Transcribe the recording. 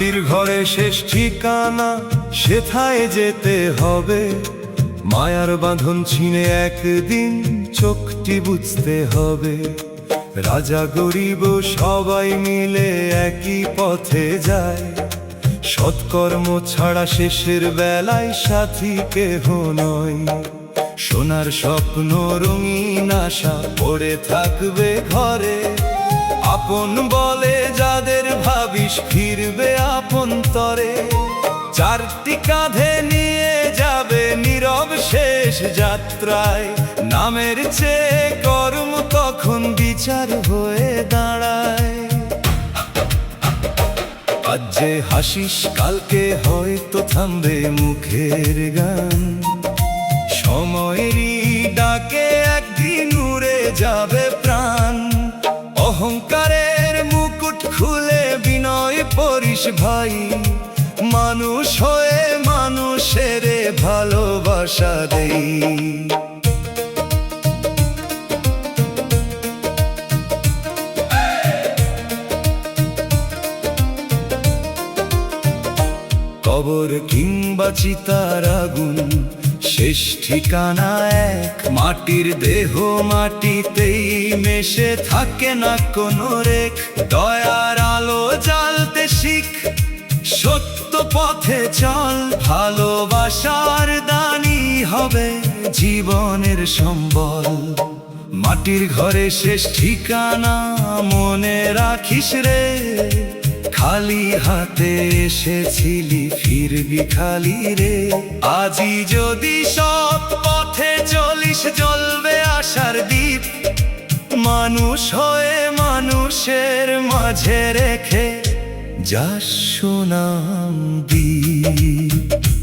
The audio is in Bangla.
মাটির ঘরে শেষ ঠিকানা, সেথায় যেতে হবে। মায়ার বাঁধন ছিঁড়ে একদিন চোখটি বুঝতে হবে। রাজা গরিব সবাই মিলে একই পথে যায়, সৎকর্ম ছাড়া শেষের বেলায় সাথী কেহ নয়। সোনার স্বপ্ন রঙিন আশা পড়ে থাকবে ঘরে, আপন বলে যাদের ভাবিস ফিরবে আপন তরে। চারটি কাঁধে নিয়ে যাবে নীরব শেষ যাত্রায়, নামের চেয়ে কর্ম তখন বিচার হয়ে দাঁড়ায়। আজ যে হাসিস কালকে হয়তো থামবে মুখের গান, সময়েরই ডাকে একদিন উড়ে যাবে প্রাণ। অহংকারের মুকুট খুলে বিনয় পরিস ভাই, মানুষ হয়ে মানুষের ভালোবাসা দেই। কবর কিংবা চিতার আগুন শেষ ঠিকানা এক, মাটির দেহ মাটিতেই মেশে থাকে না কোনো রেখ। দয়ার আলো জ্বালতে শিখ, সত্য পথে চল, ভালোবাসার দানই হবে জীবনের সম্বল। মাটির ঘরে শেষ ঠিকানা মনে রাখিস রে, খালি হাতে এসেছিলি ফিরবি খালি রে। আজই যদি সৎ পথে চলিস জ্বলবে আশার দ্বীপ, মানুষ হয়ে মানুষের মাঝে রেখে যাস সুনাম দ্বীপ।